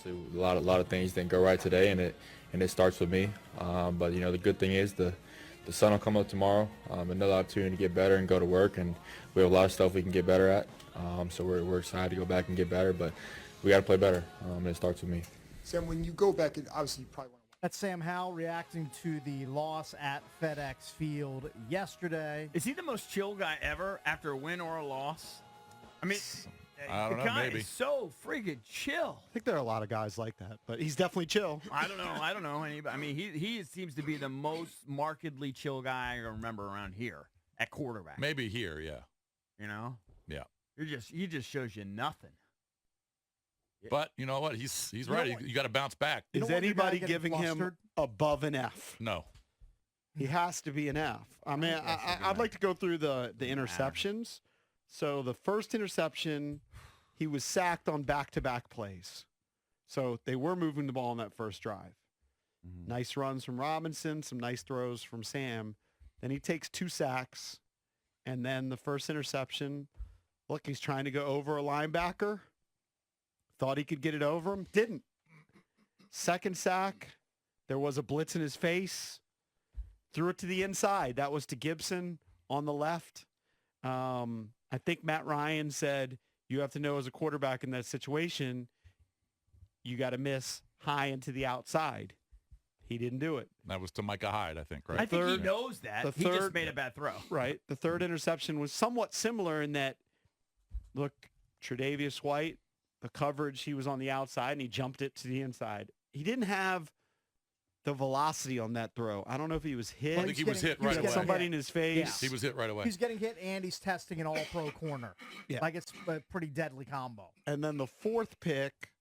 obviously a lot of things didn't go right today, and it starts with me. But the good thing is the sun will come up tomorrow. Another opportunity to get better and go to work, and we have a lot of stuff we can get better at. So we're excited to go back and get better, but we got to play better, and it starts with me. Sam, when you go back, and obviously you probably want to. That's Sam Howell reacting to the loss at FedEx Field yesterday. Is he the most chill guy ever after a win or a loss? I mean, I don't the know, guy maybe. is so freaking chill. I think there are a lot of guys like that, but he's definitely chill. I don't know anybody. I mean, he seems to be the most markedly chill guy I remember around here at quarterback. Maybe here, yeah. Yeah. He just shows you nothing. But you know what? He's right. You got to bounce back. Is anybody giving him above an F? No. He has to be an F. I mean, I'd like to go through the interceptions. So the first interception, he was sacked on back-to-back plays. So they were moving the ball on that first drive. Mm-hmm. Nice runs from Robinson, some nice throws from Sam. Then he takes 2 sacks. And then the first interception, look, he's trying to go over a linebacker. Thought he could get it over him. Didn't. Second sack, there was a blitz in his face. Threw it to the inside. That was to Gibson on the left. I think Matt Ryan said, you have to know as a quarterback in that situation, you got to miss high into the outside. He didn't do it. That was to Micah Hyde, I think, right? I think he knows that. He just made a bad throw. Right. The third interception was somewhat similar in that, look, Tre'Davious White, the coverage, he was on the outside, and he jumped it to the inside. He didn't have the velocity on that throw. I don't know if he was hit. I think he was hit right away. Somebody in his face. He was hit right away. He's getting hit, and he's testing an all-pro corner. Yeah. Like it's a pretty deadly combo. And then the fourth pick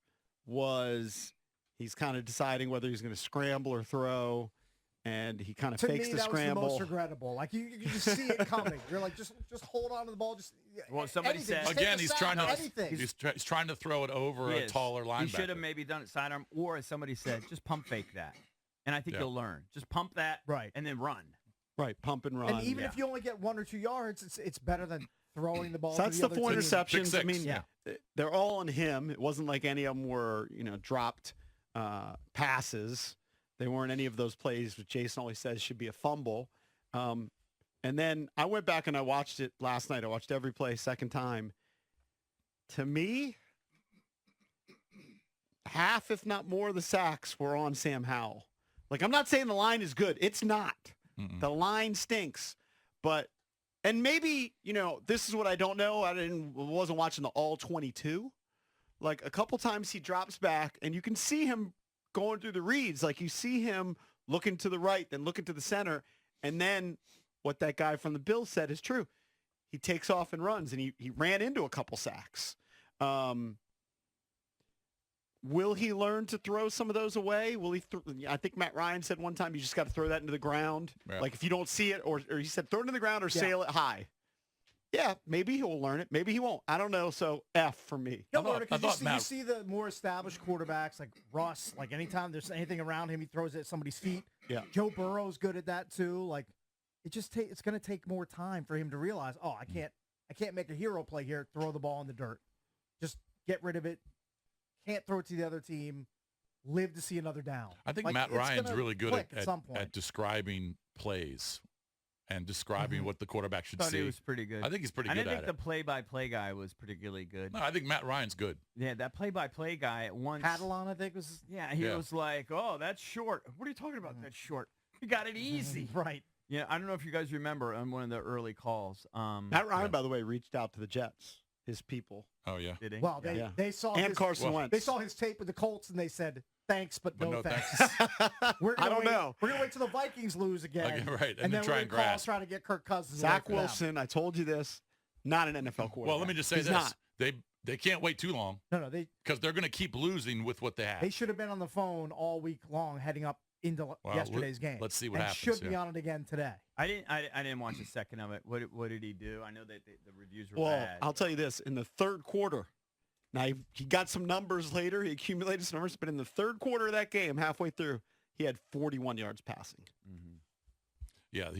was he's kind of deciding whether he's going to scramble or throw, and he kind of fakes the scramble. Was the most regrettable. Like you just see it coming. You're like, just hold on to the ball. Somebody said again, he's trying to throw it over a taller linebacker. He should have maybe done it sidearm, or as somebody said, just pump fake that. And I think you'll learn. Just pump that, and then run. Right, pump and run. And even if you only get 1 or 2 yards, it's better than throwing the ball. So that's the 4 interceptions. I mean, they're all on him. It wasn't like any of them were, dropped passes. They weren't any of those plays, which Jason always says should be a fumble. And then I went back and I watched it last night. I watched every play second time. To me, half, if not more, of the sacks were on Sam Howell. Like, I'm not saying the line is good. It's not. Mm-mm. The line stinks. And maybe, this is what I don't know. Wasn't watching the all 22. Like, a couple times he drops back, and you can see him going through the reads. Like, you see him looking to the right, then looking to the center. And then what that guy from the Bills said is true. He takes off and runs, and he ran into a couple sacks. Will he learn to throw some of those away? Will he? I think Matt Ryan said one time you just got to throw that into the ground. Yeah. Like if you don't see it, or he said throw it into the ground or sail it high. Yeah, maybe he'll learn it. Maybe he won't. I don't know. So F for me. He'll learn it because you see the more established quarterbacks like Russ. Like anytime there's anything around him, he throws it at somebody's feet. Yeah. Joe Burrow's good at that too. Like it's going to take more time for him to realize. Oh, I can't make a hero play here. Throw the ball in the dirt. Just get rid of it. Can't throw it to the other team, live to see another down. I think Matt Ryan's really good at describing plays and describing what the quarterback should see. He was pretty good. I think he's pretty good at it. I didn't think the play-by-play guy was particularly good. No, I think Matt Ryan's good. Yeah, that play-by-play guy at once. Catalan, I think, was... Yeah, he was like, oh, that's short. What are you talking about, that's short? He got it easy. Right. Yeah, I don't know if you guys remember on one of the early calls. Matt Ryan, by the way, reached out to the Jets. His people. Oh, yeah. Did he? Well, they saw Carson Wentz. They saw his tape with the Colts, and they said, thanks, but no thanks. I don't know. We're going to wait till the Vikings lose again. Okay, right. And then try and grasp. Try to get Kirk Cousins. Zach Wilson, I told you this, not an NFL quarterback. Well, let me just say He's this. Not. They can't wait too long. No, because they're going to keep losing with what they have. They should have been on the phone all week long heading up into yesterday's game. Let's see what happens. Should be on it again today. I didn't watch a second of it. What did he do? I know that the reviews were bad. Well, I'll tell you this. In the third quarter, now he got some numbers later. He accumulated some numbers. But in the third quarter of that game, halfway through, he had 41 yards passing. Mm-hmm. Yeah,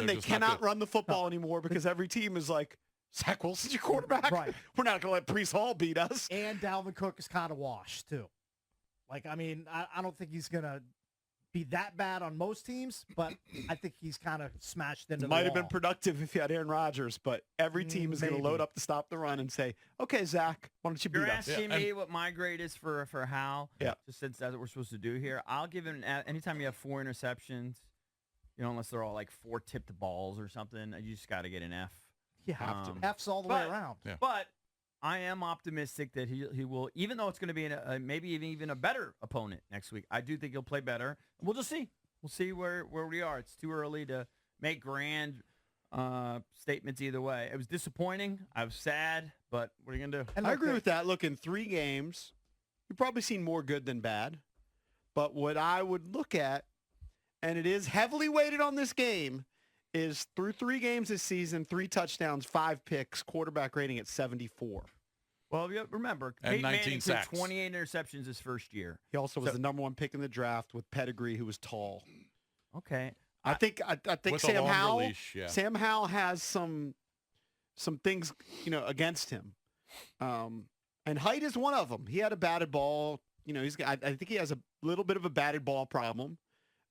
they cannot run the football anymore because every team is like, Zach Wilson's your quarterback. Right. We're not going to let Breece Hall beat us. And Dalvin Cook is kind of washed, too. Like, I mean, I don't think he's going to be that bad on most teams, but I think he's kind of smashed into the Might have been wall. productive if you had Aaron Rodgers, but every team is going to load up to stop the run and say, okay, Zach, why don't you beat You're us? asking me what my grade is for Howell. Yeah. Just since that's what we're supposed to do here, I'll give him anytime you have 4 interceptions, unless they're all like 4 tipped balls or something, you just got to get an F. You have to. F's all the way around. Yeah. But I am optimistic that he will, even though it's going to be maybe even a better opponent next week. I do think he'll play better. We'll just see. We'll see where we are. It's too early to make grand statements either way. It was disappointing. I was sad, but what are you going to do? And I agree with that. Look, in 3 games, you've probably seen more good than bad. But what I would look at, and it is heavily weighted on this game, is through 3 games this season, 3 touchdowns, 5 picks, quarterback rating at 74. Well, remember, And Peyton 19 Manning sacks. threw 28 interceptions his first year. He also was the number 1 pick in the draft with pedigree, who was tall. Okay. I think With a Sam long Howell. release, yeah. Sam Howell has some things against him, and height is one of them. He had a batted ball. I think he has a little bit of a batted ball problem,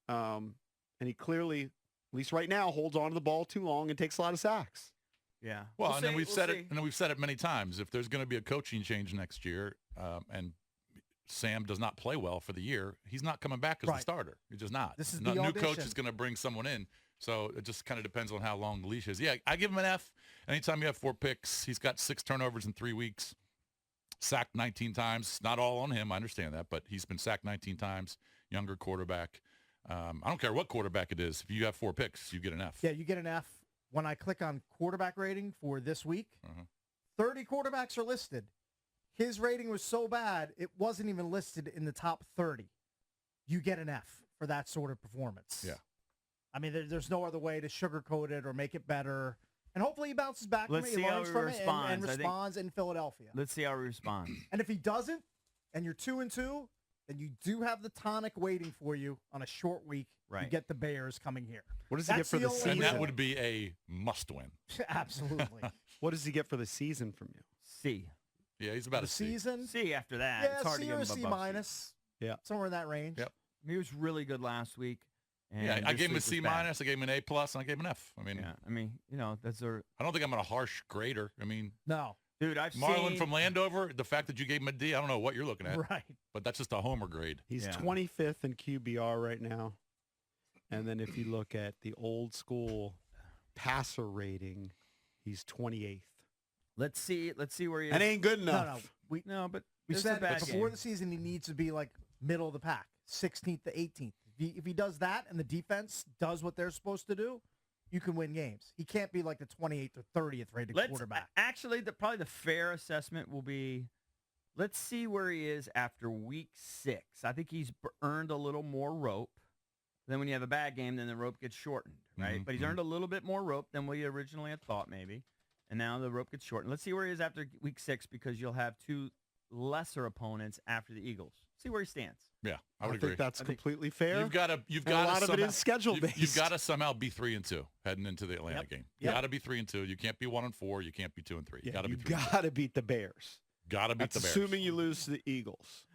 and he clearly, at least right now, holds on to the ball too long and takes a lot of sacks. Yeah. Well, We'll and then see. we've We'll said see. it, and then we've said it many times. If there's going to be a coaching change next year, and Sam does not play well for the year, he's not coming back as the starter. He's just not. This is No, the new coach audition. is going to bring someone in, so it just kind of depends on how long the leash is. Yeah, I give him an F. Anytime you have 4 picks, he's got 6 turnovers in 3 weeks, sacked 19 times. Not all on him, I understand that, but he's been sacked 19 times. Younger quarterback. I don't care what quarterback it is. If you have 4 picks, you get an F. Yeah, you get an F. When I click on quarterback rating for this week, 30 quarterbacks are listed. His rating was so bad, it wasn't even listed in the top 30. You get an F for that sort of performance. Yeah. I mean, there's no other way to sugarcoat it or make it better. And hopefully he bounces back Let's from it, see he how learns he from it, and responds. I think- responds in Philadelphia. Let's see how he responds. And if he doesn't, and you're 2-2, then you do have the tonic waiting for you on a short week. You Right. get the Bears coming here. What does he get That's for the the only season? And that would be a must-win. Absolutely. What does he get for the season from you? C. Yeah, he's about the a C. season? C after that. Yeah, It's hard to C give or him C above minus. Yeah. Somewhere in that range. Yep. He was really good last week. And Yeah, I this gave him a week was C bad. minus, I gave him an A plus, and I gave him an F. I mean, Yeah, I mean, that's a I don't think I'm a harsh grader. I mean, No. dude. I've Marlon seen from Landover, the fact that you gave him a D, I don't know what you're looking at, Right. but that's just a homer grade. He's Yeah. 25th in QBR right now. And then if you look at the old school passer rating, he's 28th. Let's see where he is. That ain't good enough. No. We but we this is a said bad before game. the season he needs to be like middle of the pack, 16th to 18th. If he does that and the defense does what they're supposed to do, you can win games. He can't be like the 28th or 30th rated quarterback. Actually, probably the fair assessment will be, let's see where he is after week 6. I think he's earned a little more rope. Then when you have a bad game, then the rope gets shortened, right? Mhm, But he's earned a little bit more rope than we originally had thought, maybe. And now the rope gets shortened. Let's see where he is after week 6, because you'll have 2 lesser opponents after the Eagles. See where he stands. Yeah, I I would agree. think that's completely fair. You've got And to a lot of it is schedule You've based. got to somehow be 3-2 heading into the Atlanta game. You Yep. got to be 3-2. You can't be 1-4. You can't be 2-3. You Yeah, got to you be 3-2. got to beat the Bears. Got to beat That's the Bears. assuming you lose to the Eagles.